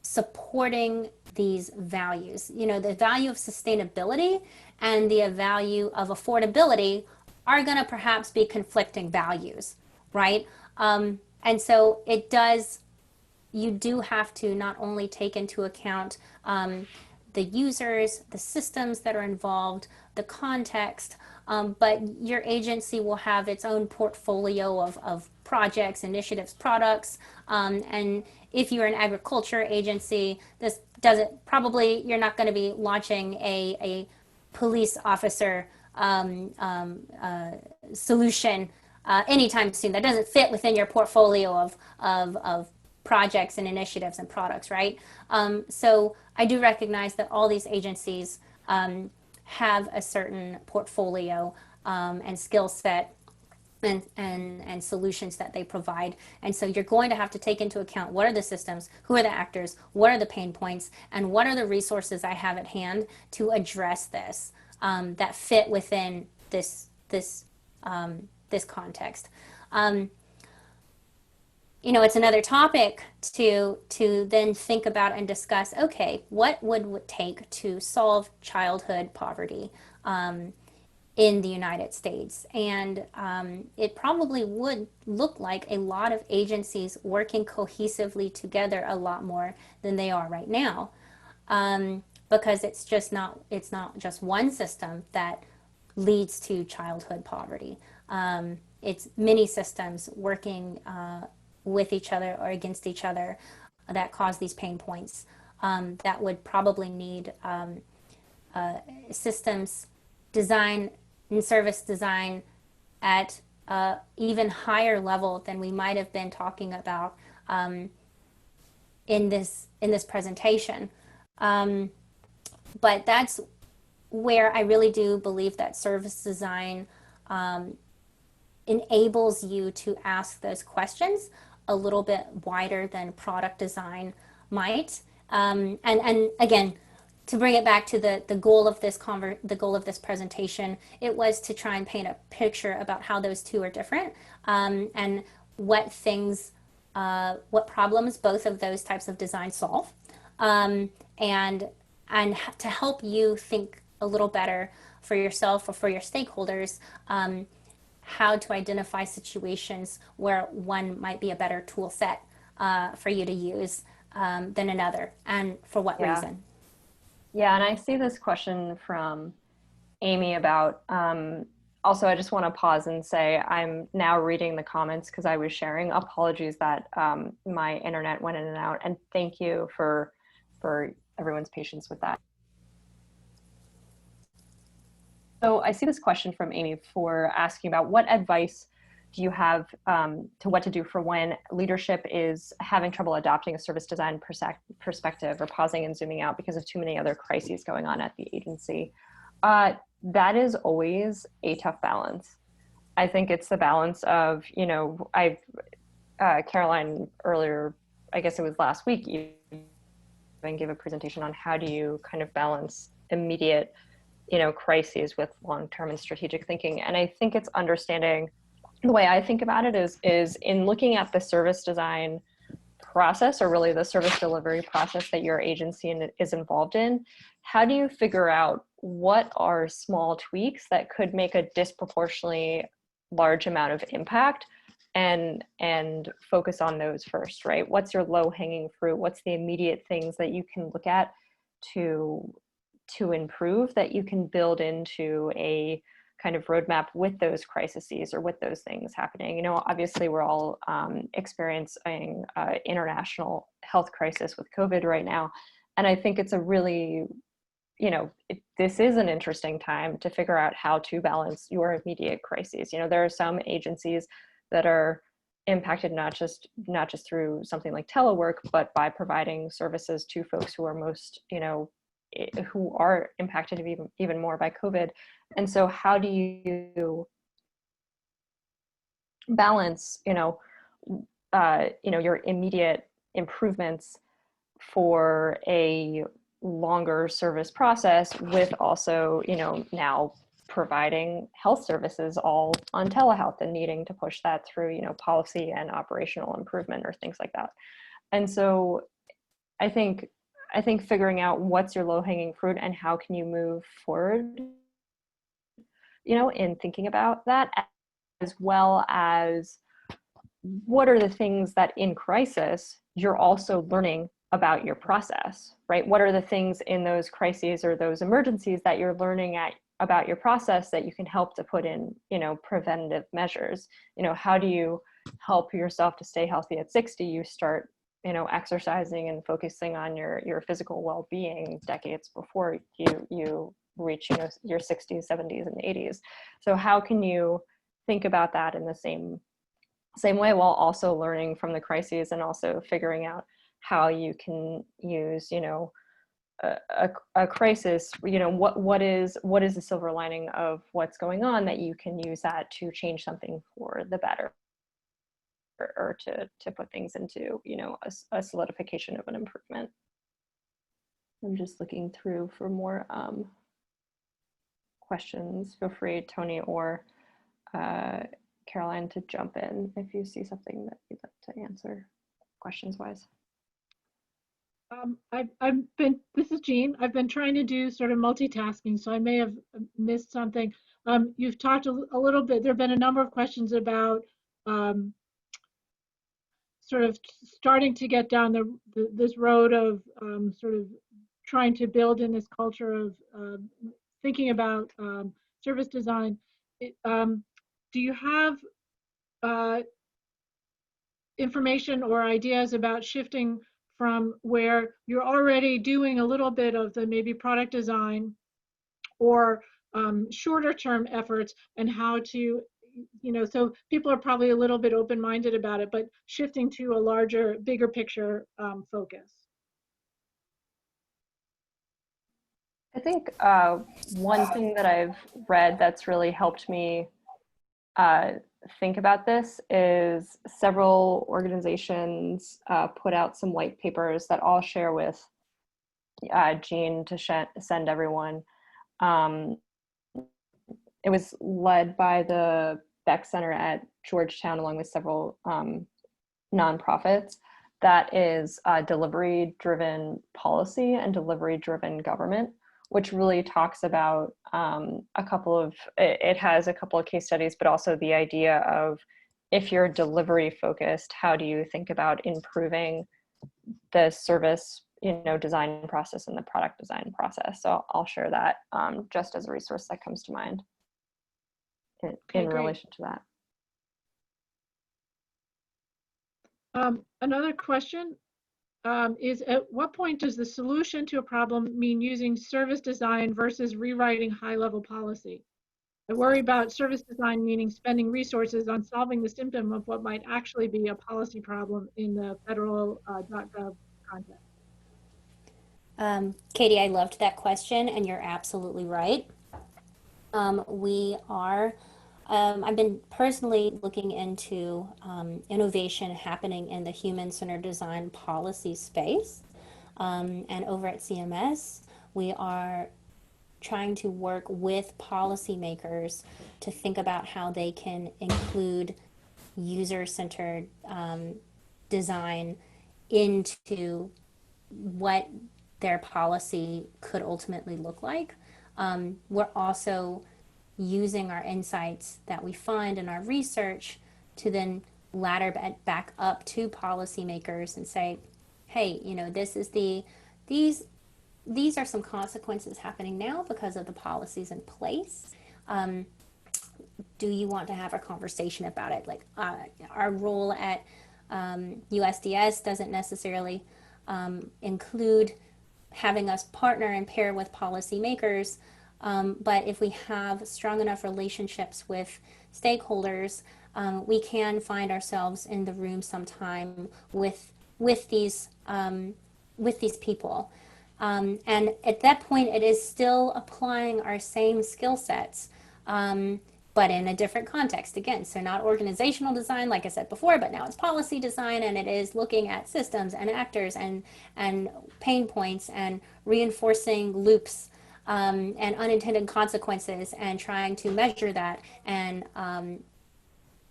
supporting these values. You know, the value of sustainability and the value of affordability are going to perhaps be conflicting values, right? And so it does, you do have to not only take into account the users, the systems that are involved, the context, but your agency will have its own portfolio of projects, initiatives, products, and if you're an agriculture agency, this doesn't, probably you're not going to be launching a police officer solution anytime soon. That doesn't fit within your portfolio of projects and initiatives and products, right? So I do recognize that all these agencies have a certain portfolio and skill set and solutions that they provide. And so you're going to have to take into account what are the systems, who are the actors, what are the pain points, and what are the resources I have at hand to address this that fit within this context. You know, it's another topic to then think about and discuss, okay, what would it take to solve childhood poverty in the United States? And it probably would look like a lot of agencies working cohesively together a lot more than they are right now. Because it's not just one system that leads to childhood poverty. It's many systems working with each other or against each other that cause these pain points that would probably need systems design and service design at even higher level than we might have been talking about in this presentation. But that's where I really do believe that service design enables you to ask those questions a little bit wider than product design might. And again, to bring it back to the goal of this presentation, it was to try and paint a picture about how those two are different and what problems both of those types of design solve, and to help you think a little better for yourself or for your stakeholders how to identify situations where one might be a better tool set for you to use than another, and for what reason. Yeah, and I see this question from Amy about, also I just want to pause and say I'm now reading the comments because I was sharing. Apologies that my internet went in and out, and thank you for everyone's patience with that. So I see this question from Amy for asking about what advice do you have to what to do for when leadership is having trouble adopting a service design perspective or pausing and zooming out because of too many other crises going on at the agency? That is always a tough balance. I think it's the balance of, you know, Caroline earlier, I guess it was last week, you gave a presentation on how do you kind of balance immediate, you know, crises with long-term and strategic thinking. And I think it's understanding, the way I think about it is in looking at the service design process, or really the service delivery process that your agency is involved in, how do you figure out what are small tweaks that could make a disproportionately large amount of impact, and focus on those first, right? What's your low hanging fruit? What's the immediate things that you can look at to improve, that you can build into a kind of roadmap with those crises or with those things happening? You know, obviously we're all experiencing international health crisis with COVID right now. And I think it's a really, you know, this is an interesting time to figure out how to balance your immediate crises. You know, there are some agencies that are impacted not just through something like telework, but by providing services to folks who are most, you know, who are impacted even more by COVID. And so how do you balance, your immediate improvements for a longer service process with also, you know, now providing health services all on telehealth and needing to push that through, you know, policy and operational improvement or things like that. And so I think figuring out what's your low-hanging fruit and how can you move forward, you know, in thinking about that, as well as what are the things that in crisis you're also learning about your process, right? What are the things in those crises or those emergencies that you're learning about your process that you can help to put in, you know, preventative measures? You know, how do you help yourself to stay healthy at 60? You start, you know, exercising and focusing on your physical well-being decades before you reach, you know, your 60s, 70s, and 80s. So how can you think about that in the same way while also learning from the crises and also figuring out how you can use, you know, a crisis, you know, what is the silver lining of what's going on that you can use that to change something for the better, or to put things into, you know, a solidification of an improvement. I'm just looking through for more questions. Feel free, Toni or Caroline, to jump in if you see something that you'd like to answer questions wise. This is Jean. I've been trying to do sort of multitasking, so I may have missed something. You've talked a little bit, there have been a number of questions about sort of starting to get down this road of sort of trying to build in this culture of thinking about service design. Do you have information or ideas about shifting from where you're already doing a little bit of the maybe product design or shorter term efforts, and how to, you know, so people are probably a little bit open-minded about it, but shifting to a larger, bigger picture focus? I think one thing that I've read that's really helped me think about this is several organizations put out some white papers that I'll share with Jean to send everyone. It was led by the Beck Center at Georgetown, along with several nonprofits. That is delivery-driven policy and delivery-driven government, which really talks about it has a couple of case studies, but also the idea of, if you're delivery focused, how do you think about improving the service, you know, design process and the product design process? So I'll share that just as a resource that comes to mind in relation to that. Another question is, at what point does the solution to a problem mean using service design versus rewriting high-level policy? I worry about service design meaning spending resources on solving the symptom of what might actually be a policy problem in the federal .gov context. Katie, I loved that question, and you're absolutely right. I've been personally looking into innovation happening in the human-centered design policy space. And over at CMS, we are trying to work with policymakers to think about how they can include user-centered design into what their policy could ultimately look like. We're also using our insights that we find in our research to then ladder back up to policymakers and say, hey, you know, these are some consequences happening now because of the policies in place. Do you want to have a conversation about it? Like our role at USDS doesn't necessarily include having us partner and pair with policymakers, but if we have strong enough relationships with stakeholders, we can find ourselves in the room sometime with these people. And at that point, it is still applying our same skill sets, but in a different context again. So not organizational design, like I said before, but now it's policy design, and it is looking at systems and actors and pain points and reinforcing loops and unintended consequences, and trying to measure that and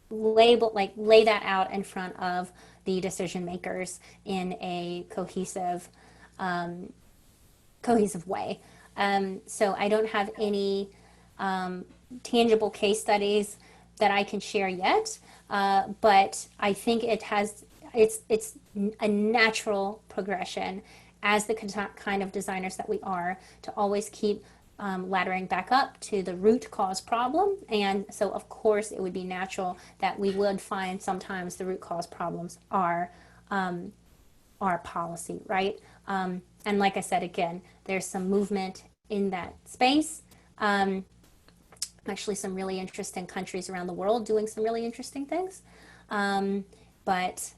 lay that out in front of the decision makers in a cohesive way. So I don't have any tangible case studies that I can share yet, but I think it's a natural progression as the kind of designers that we are to always keep laddering back up to the root cause problem. And so of course it would be natural that we would find sometimes the root cause problems are policy, right? And like I said, again, there's some movement in that space. Actually, some really interesting countries around the world doing some really interesting things. But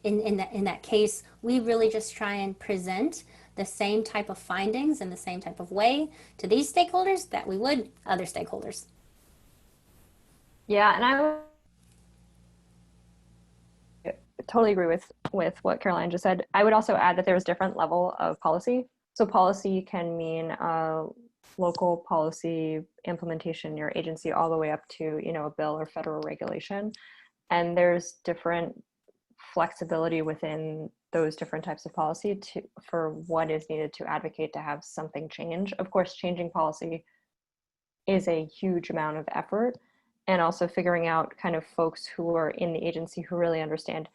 in that case, we really just try and present the same type of findings in the same type of way to these stakeholders that we would other stakeholders. Yeah, and I totally agree with what Caroline just said. I would also add that there's different level of policy. So policy can mean local policy implementation, your agency, all the way up to, you know, a bill or federal regulation. And there's different flexibility within those different types of policy for what is needed to advocate to have something change. Of course, changing policy is a huge amount of effort, and also figuring out kind of folks who are in the agency who really understand,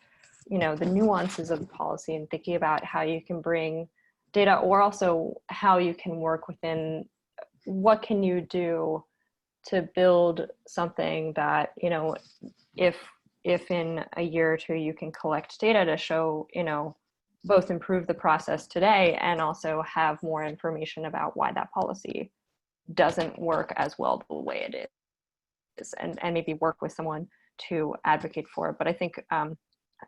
you know, the nuances of the policy, and thinking about how you can bring data, or also how you can work within what can you do to build something that, you know, if in a year or two you can collect data to show, you know, both improve the process today and also have more information about why that policy doesn't work as well the way it is, and maybe work with someone to advocate for it. But I think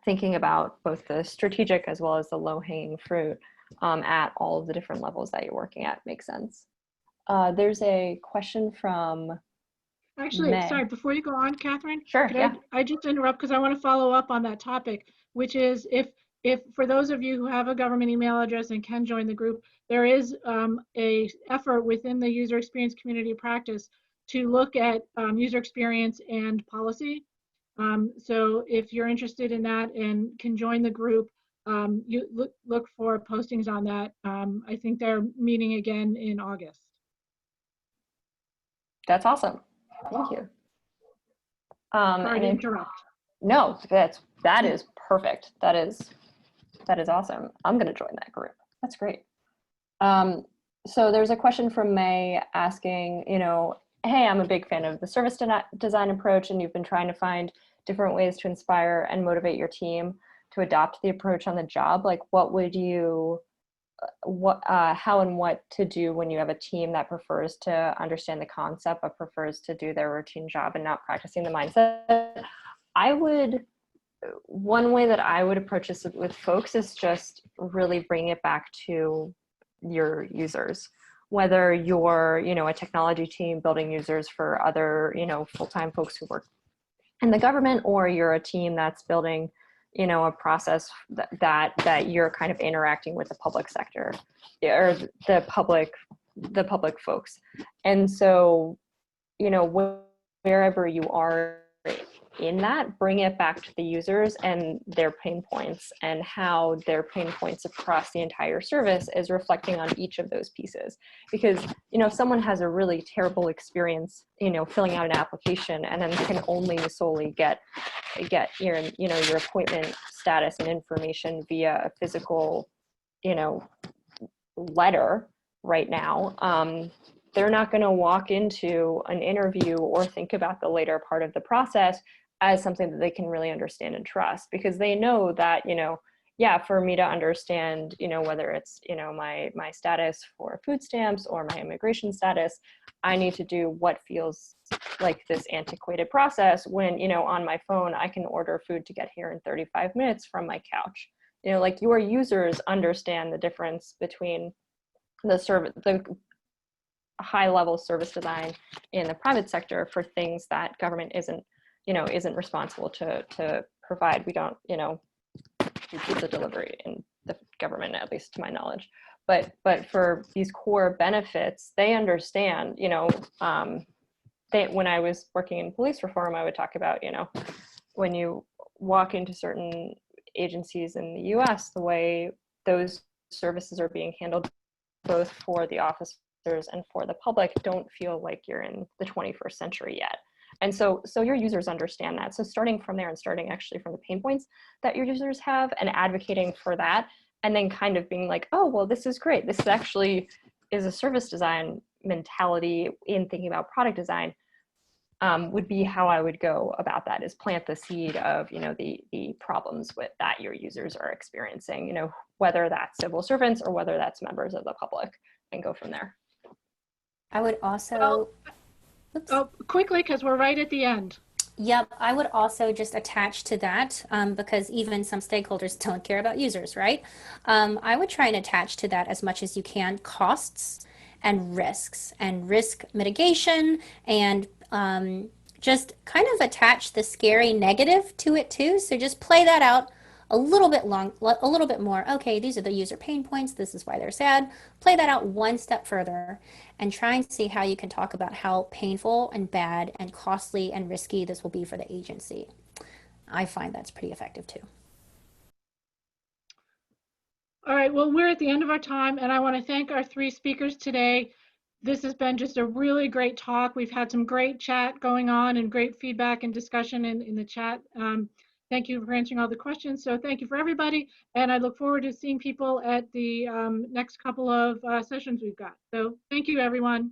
thinking about both the strategic as well as the low-hanging fruit at all of the different levels that you're working at makes sense. There's a question from Actually, May. sorry, before you go on, Catherine, Sure, could yeah. I just interrupt because I want to follow up on that topic, which is if for those of you who have a government email address and can join the group, there is a effort within the user experience community practice to look at user experience and policy. So if you're interested in that and can join the group, you look for postings on that. I think they're meeting again in August. That's awesome. Thank you. Sorry to interrupt. No, that is perfect. That is awesome. I'm going to join that group. That's great. So there's a question from May asking, you know, hey, I'm a big fan of the service design approach, and you've been trying to find different ways to inspire and motivate your team to adopt the approach on the job. Like, what would you, how and what to do when you have a team that prefers to understand the concept but prefers to do their routine job and not practicing the mindset? One way that I would approach this with folks is just really bring it back to your users. Whether you're, you know, a technology team building users for other, you know, full-time folks who work in the government, or you're a team that's building, you know, a process that you're kind of interacting with the public sector or the public folks. And so, you know, wherever you are in that, bring it back to the users and their pain points, and how their pain points across the entire service is reflecting on each of those pieces. Because, you know, if someone has a really terrible experience, you know, filling out an application and then can only solely get your, you know, your appointment status and information via a physical, you know, letter right now, they're not going to walk into an interview or think about the later part of the process as something that they can really understand and trust, because they know that, you know, yeah, for me to understand, you know, whether it's, you know, my status for food stamps or my immigration status, I need to do what feels like this antiquated process when, you know, on my phone, I can order food to get here in 35 minutes from my couch. You know, like, your users understand the difference between the high level service design in the private sector for things that government isn't, you know, isn't responsible to provide. We don't, you know, do pizza delivery in the government, at least to my knowledge. But for these core benefits, they understand, you know, when I was working in police reform, I would talk about, you know, when you walk into certain agencies in the US, the way those services are being handled, both for the officers and for the public, don't feel like you're in the 21st century yet. And so your users understand that. So starting from there and starting actually from the pain points that your users have and advocating for that, and then kind of being like, oh, well, this is great. This actually is a service design mentality in thinking about product design, would be how I would go about that, is plant the seed of, you know, the problems with that your users are experiencing, you know, whether that's civil servants or whether that's members of the public, and go from there. I would also, Quickly, because we're right at the end. Yep, I would also just attach to that, because even some stakeholders don't care about users, right? I would try and attach to that as much as you can costs and risk mitigation, and just kind of attach the scary negative to it too. So just play that out a little bit more. Okay, these are the user pain points. This is why they're sad. Play that out one step further and try and see how you can talk about how painful and bad and costly and risky this will be for the agency. I find that's pretty effective too. All right, well, we're at the end of our time, and I want to thank our three speakers today. This has been just a really great talk. We've had some great chat going on and great feedback and discussion in the chat. Thank you for answering all the questions. So thank you for everybody, and I look forward to seeing people at the next couple of sessions we've got. So thank you, everyone.